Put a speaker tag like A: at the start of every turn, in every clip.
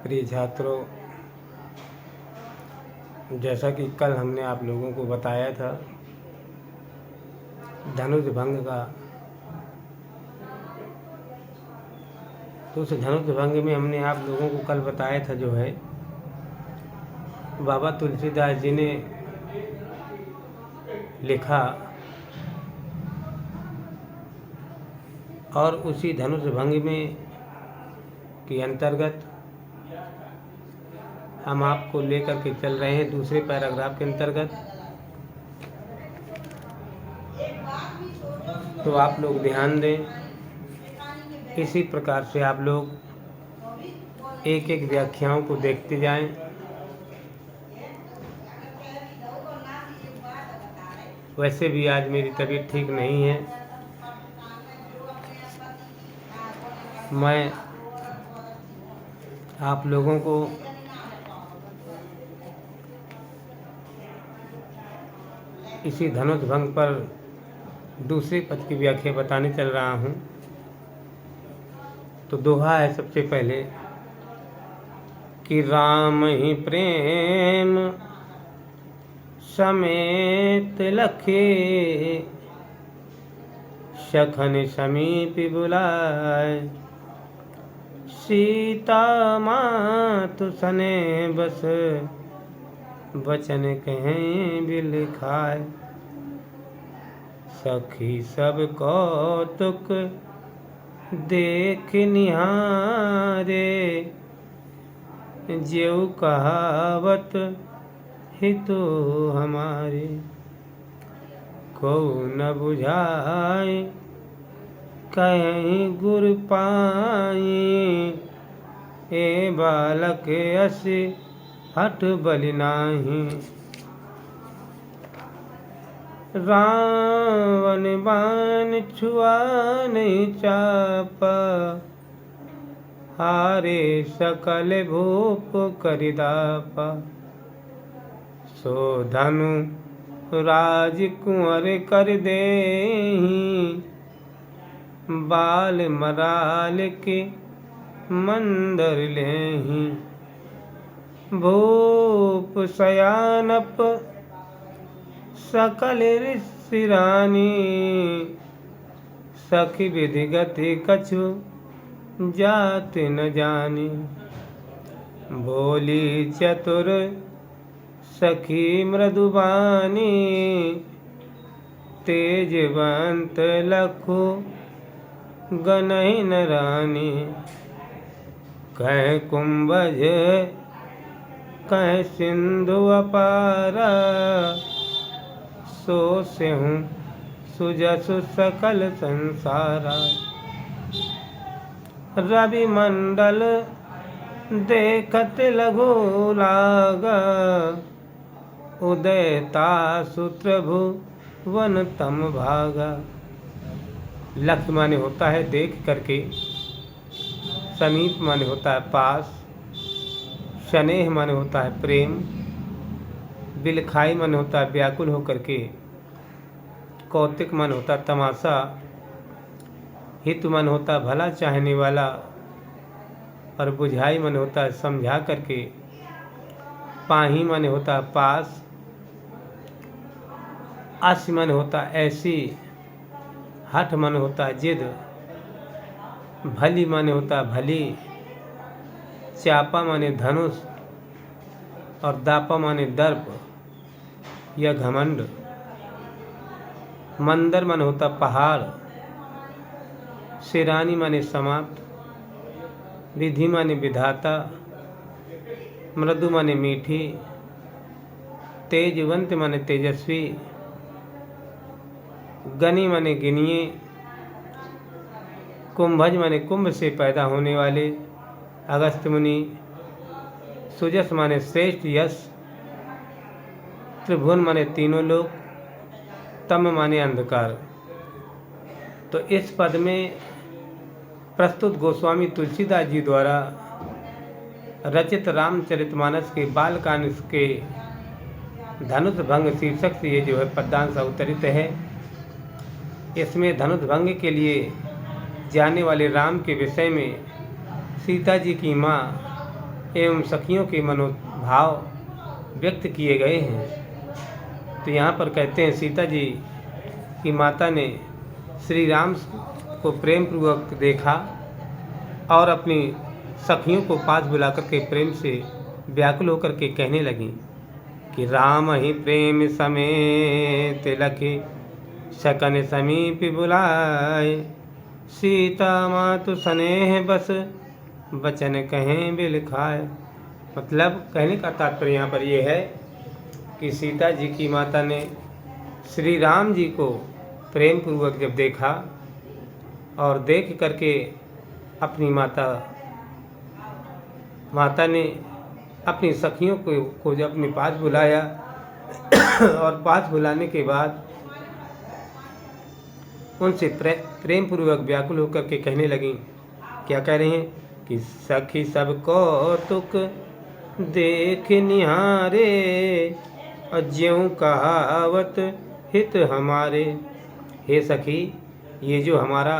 A: प्रिय छात्रों, जैसा कि कल हमने आप लोगों को बताया था धनुष भंग का, तो उस धनुष भंग में हमने आप लोगों को कल बताया था जो है बाबा तुलसीदास जी ने लिखा और उसी धनुष भंग में के अंतर्गत हम आपको लेकर के चल रहे हैं दूसरे पैराग्राफ के अंतर्गत। तो आप लोग ध्यान दें, इसी प्रकार से आप लोग एक एक व्याख्याओं को देखते जाएं। वैसे भी आज मेरी तबीयत ठीक नहीं है, मैं आप लोगों को इसी धनुष भंग पर दूसरे पद की व्याख्या बताने चल रहा हूँ। तो दोहा है सबसे पहले कि राम ही प्रेम समेत लखे, सखन समीप बुलाए, सीता मातु सने बस, बचन कहें बिल खाए। सखी सब कौतुक देख निहारे, ज्यों कहावत हितो हमारे। को न बुझाए कहीं गुर पाई, ए बालक अस हठ बलि नाही। रावण बाण छुआ नहीं चापा, हारे सकल भूप करिदापा। सो धनु राजकुंवर कर देहि, बाल मराल के मंदर लेहि। भूप शयानप सकल ऋषि रानी, सखी विधि गति कछु जात न जानी। बोली चतुर सखी मृदुबानी, तेजवंत लखु गनहि न रानी। कह कुंभज कह सिंधु अपारा, सो से हूँ सुजसु सकल संसारा। रवि मंडल देखत लघु लागा, उदयता सूत्र भुवन तम भागा। लक्ष्य माने होता है देख करके, समीप माने होता है पास, स्नेह माने होता है प्रेम, बिलखाई मन होता है व्याकुल होकर के, कौतिक मन होता है तमाशा, हित मन होता है भला चाहने वाला, और बुझाई मन होता है समझा करके। पाही मन होता है पास, आस मन होता है ऐसी, हठ मन होता है जिद, भली मन होता है भली, चापा माने धनुष, और दापा माने दर्प या घमंड। मंदर मन होता पहाड़, शिरानी माने समाप्त, विधि माने विधाता, मृदु माने मीठी, तेजवंत माने तेजस्वी, गनी माने गिनिए, कुंभज माने कुंभ से पैदा होने वाले अगस्त्य मुनि, सुजस माने श्रेष्ठ यश, त्रिभुवन माने तीनों लोक, तम माने अंधकार। तो इस पद में प्रस्तुत गोस्वामी तुलसीदास जी द्वारा रचित रामचरितमानस के बालकांड के धनुष भंग शीर्षक से ये जो है पद्यांश अवतरित है। इसमें धनुष भंग के लिए जाने वाले राम के विषय में सीता जी की माँ एवं सखियों के मनोभाव व्यक्त किए गए हैं। तो यहाँ पर कहते हैं सीता जी की माता ने श्री राम को प्रेम पूर्वक देखा और अपनी सखियों को पास बुलाकर के प्रेम से व्याकुल होकर के कहने लगी कि राम ही प्रेम समेत लखे सकन समीप बुलाए, सीता मातु स्नेह बस वचन कहें बिल खाए। मतलब कहने का तात्पर्य यहाँ पर यह है कि सीता जी की माता ने श्री राम जी को प्रेम पूर्वक जब देखा और देख करके अपनी माता ने अपनी सखियों को जब अपने पास बुलाया और पास बुलाने के बाद उनसे प्रेम पूर्वक व्याकुल होकर के कहने लगी, क्या कह रहे हैं कि सखी सब कौतुक देख निहारे, ज्यों कहावत हित हमारे। हे सखी, ये जो हमारा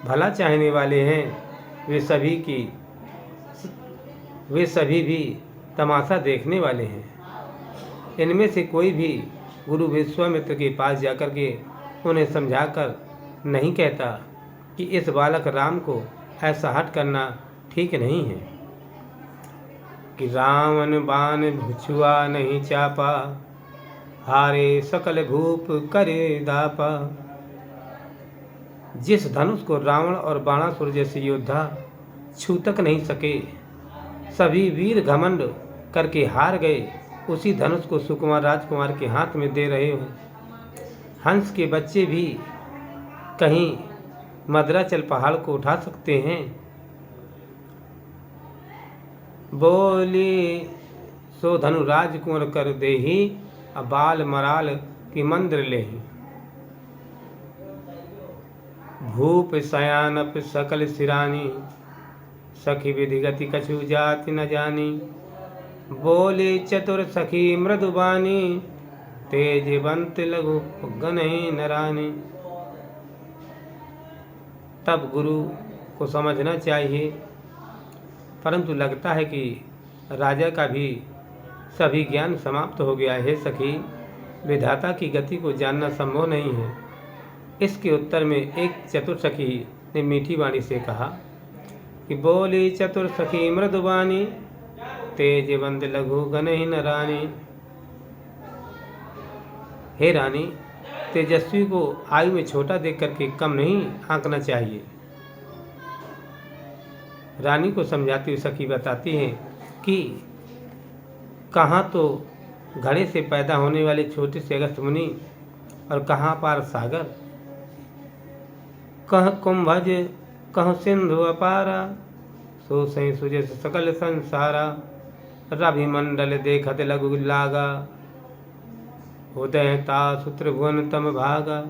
A: भला चाहने वाले हैं वे सभी भी तमाशा देखने वाले हैं। इनमें से कोई भी गुरु विश्वामित्र के पास जाकर के उन्हें समझाकर नहीं कहता कि इस बालक राम को ऐसा हट करना ठीक नहीं है कि रावण बाण भुचुआ नहीं चापा, हारे सकल भूप करे दापा। जिस धनुष को रावण और बाणासुर जैसे योद्धा छू तक नहीं सके, सभी वीर घमंड करके हार गए, उसी धनुष को सुकुमार राजकुमार के हाथ में दे रहे हो। हंस के बच्चे भी कहीं मद्राचल पहाड़ को उठा सकते हैं। बोली सो धनु राजकुंवर कर देही, अबाल मराल की मंद्र लेही। भूप सयानप सकल सिरानी, सखी विधि गति कछु जाति न जानी। बोले चतुर सखी मृदुबानी, तेजवंत लघु गनहि नरानी। तब गुरु को समझना चाहिए, परंतु लगता है कि राजा का भी सभी ज्ञान समाप्त हो गया है। सखी, विधाता की गति को जानना संभव नहीं है। इसके उत्तर में एक चतुर सखी ने मीठी वाणी से कहा कि बोली चतुर सखी मृदुबानी, तेजवंत लघु गनहि नरानी। हे रानी, तेजस्वी को आयु में छोटा देख करके कम नहीं आंकना चाहिए। रानी को समझाती हुई सखी बताती हैं कि कहाँ तो घड़े से पैदा होने वाले छोटे से अगस्त्य मुनि और कहाँ पार सागर, कह कुंभज कह सिंधु अपारा, सो सही सुजय सकल संसारा। रवि मंडल देखत लघु लागा, उदय तासु त्रिभुवन तम भागा।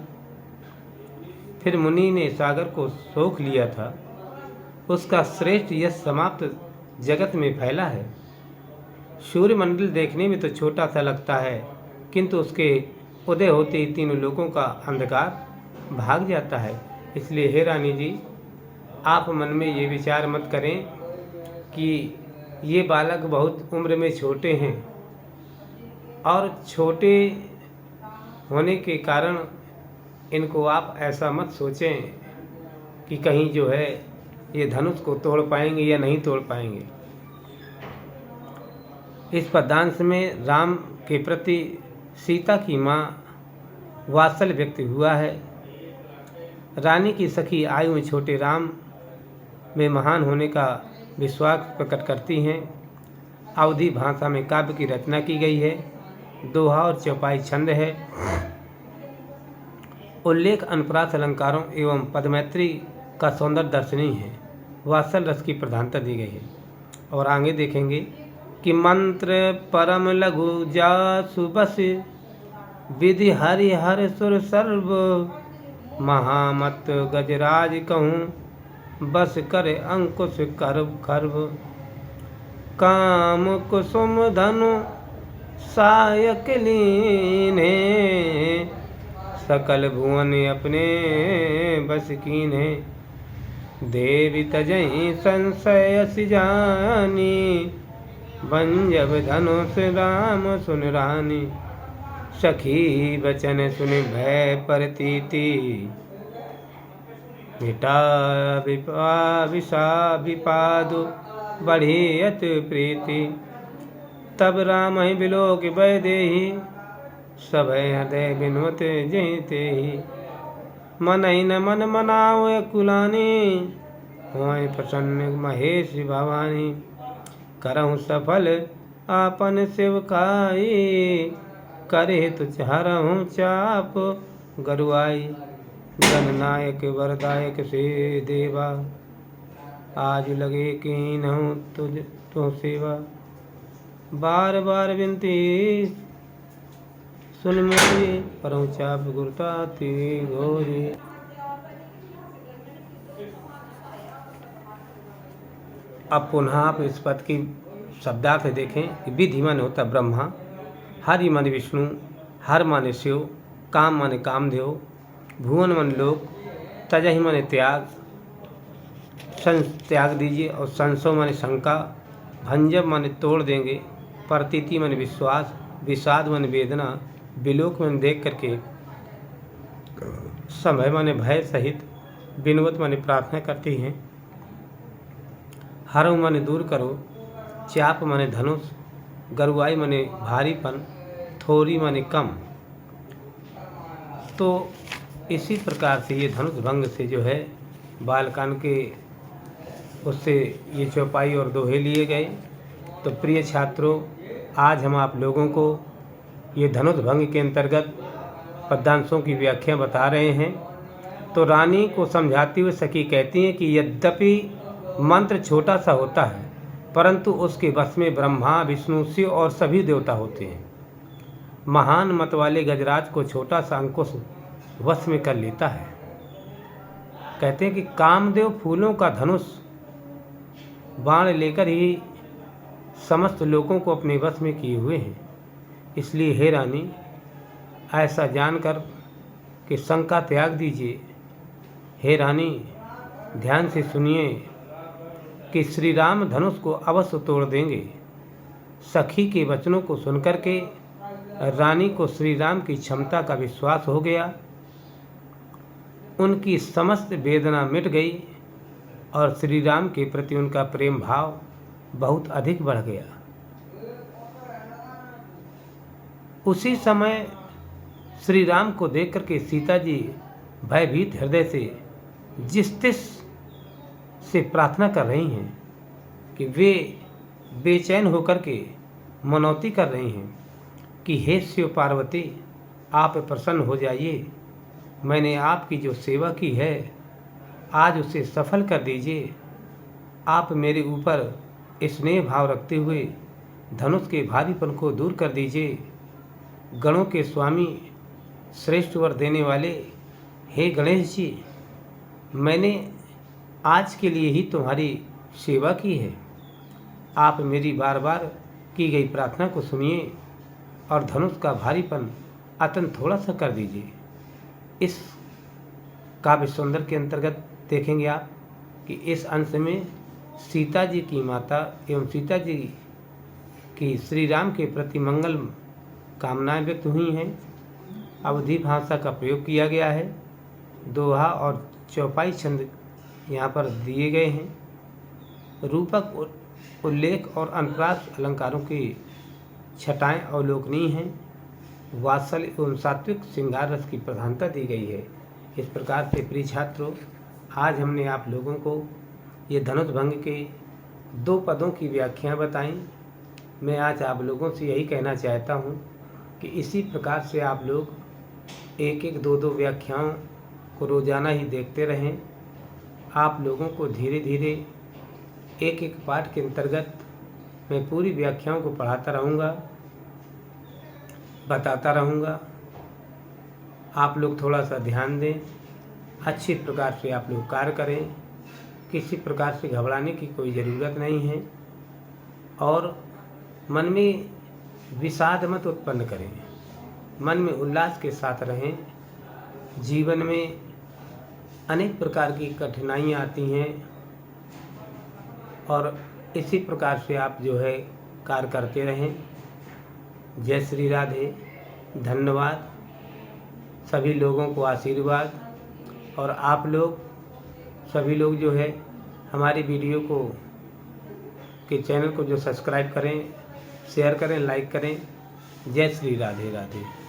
A: फिर मुनि ने सागर को सोख लिया था, उसका श्रेष्ठ यश समाप्त जगत में फैला है। सूर्यमंडल देखने में तो छोटा सा लगता है, किंतु उसके उदय होते ही तीनों लोगों का अंधकार भाग जाता है। इसलिए हे रानी जी, आप मन में ये विचार मत करें कि ये बालक बहुत उम्र में छोटे हैं और छोटे होने के कारण इनको आप ऐसा मत सोचें कि कहीं जो है ये धनुष को तोड़ पाएंगे या नहीं तोड़ पाएंगे। इस पद्यांश में राम के प्रति सीता की माँ वात्सल्य व्यक्त हुआ है। रानी की सखी आयु में छोटे राम में महान होने का विश्वास प्रकट करती हैं। अवधी भाषा में काव्य की रचना की गई है। दोहा और चौपाई छंद है। उल्लेख अनुप्रास अलंकारों एवं पदमैत्री का सौंदर्य दर्शनीय है। वात्सल रस की प्रधानता दी गई है। और आगे देखेंगे कि मंत्र परम लघु जासु बस, विधि हरि हर सुर सर्व, महामत गजराज कहूँ बस करे अंकुश करब खर्ब। काम कुसुम धनु सायक लीने, सकल भुवन अपने बस कीन्हे। देवी तजहि संशय जानी, भंजब धनुष राम सुन रानी, सखी बचन सुन भय प्रतीति। मिटा विषाद बढ़ी अति प्रीति, तब राम ही बिलोक वैदेही, सभय हृदय बिनवत जयते ही। मन ही न मन मनाओ कुलानी, होय प्रसन्न महेश भवानी। करहु सफल आपन सेवकाई, करे तुझ हरहु चाप गरुआई। गणनायक वरदायक से देवा, आज लगे कीन्हु तुझ तो सेवा। बार बार विनती सुन मोरी, परहु चाप गुरता ती घोरी। अब पुनः आप इस पद की शब्दार्थ देखें कि विधि माने होता ब्रह्मा, हरि माने विष्णु, हर माने शिव, काम माने कामदेव, भुवन माने लोक, तजहि माने त्याग, त्याग दीजिए, और संशय माने शंका, भंजब माने तोड़ देंगे, प्रतीति माने विश्वास, विषाद माने वेदना, विलोक माने देख करके, समय माने भय सहित, बिनवत माने प्रार्थना करती हैं, हरऊ माने दूर करो, चाप माने धनुष, गरुआई माने भारीपन, थोरी माने कम। तो इसी प्रकार से ये धनुष भंग से जो है बालकांड के उससे ये चौपाई और दोहे लिए गए। तो प्रिय छात्रों, आज हम आप लोगों को ये धनुष भंग के अंतर्गत पद्यांशों की व्याख्या बता रहे हैं। तो रानी को समझाती हुए सखी कहती हैं कि यद्यपि मंत्र छोटा सा होता है, परंतु उसके वश में ब्रह्मा, विष्णु, शिव और सभी देवता होते हैं। महान मत वाले गजराज को छोटा सा अंकुश वश में कर लेता है। कहते हैं कि कामदेव फूलों का धनुष बाण लेकर ही समस्त लोगों को अपने वश में किए हुए हैं। इसलिए हे रानी, ऐसा जानकर कि शंका त्याग दीजिए। हे रानी, ध्यान से सुनिए कि श्री राम धनुष को अवश्य तोड़ देंगे। सखी के वचनों को सुनकर के रानी को श्री राम की क्षमता का विश्वास हो गया। उनकी समस्त वेदना मिट गई और श्री राम के प्रति उनका प्रेम भाव बहुत अधिक बढ़ गया। उसी समय श्री राम को देख करके सीता जी भयभीत हृदय से जिस तिस से प्रार्थना कर रही हैं कि वे बेचैन होकर के मनौती कर रही हैं कि हे शिव पार्वती, आप प्रसन्न हो जाइए। मैंने आपकी जो सेवा की है आज उसे सफल कर दीजिए। आप मेरे ऊपर स्नेह भाव रखते हुए धनुष के भारीपन को दूर कर दीजिए। गणों के स्वामी, श्रेष्ठ वर देने वाले हे गणेश जी, मैंने आज के लिए ही तुम्हारी सेवा की है। आप मेरी बार बार की गई प्रार्थना को सुनिए और धनुष का भारीपन अतन थोड़ा सा कर दीजिए। इस काव्य सौंदर्य के अंतर्गत देखेंगे आप कि इस अंश में सीता जी की माता एवं सीता जी की श्री राम के प्रति मंगल कामनाएं व्यक्त हुई हैं। अवधी भाषा का प्रयोग किया गया है। दोहा और चौपाई छंद यहाँ पर दिए गए हैं। रूपक, उल्लेख और अनुप्रास अलंकारों की छटाएं अवलोकनीय हैं। वात्सल्य एवं सात्विक श्रृंगार रस की प्रधानता दी गई है। इस प्रकार से प्रिय छात्रों, आज हमने आप लोगों को ये धनुष भंग के 2 पदों की व्याख्या बताई। मैं आज आप लोगों से यही कहना चाहता हूँ कि इसी प्रकार से आप लोग 1-1, 2-2 व्याख्याओं को रोज़ाना ही देखते रहें। आप लोगों को धीरे धीरे 1-1 पाठ के अंतर्गत मैं पूरी व्याख्याओं को पढ़ाता रहूँगा, बताता रहूँगा। आप लोग थोड़ा सा ध्यान दें, अच्छी प्रकार से आप लोग कार्य करें। किसी प्रकार से घबराने की कोई ज़रूरत नहीं है और मन में विषाद मत उत्पन्न करें। मन में उल्लास के साथ रहें। जीवन में अनेक प्रकार की कठिनाइयाँ आती हैं और इसी प्रकार से आप जो है कार्य करते रहें। जय श्री राधे। धन्यवाद। सभी लोगों को आशीर्वाद। और आप लोग सभी लोग जो है हमारी वीडियो को के चैनल को जो सब्सक्राइब करें, शेयर करें, लाइक करें। जय श्री राधे राधे।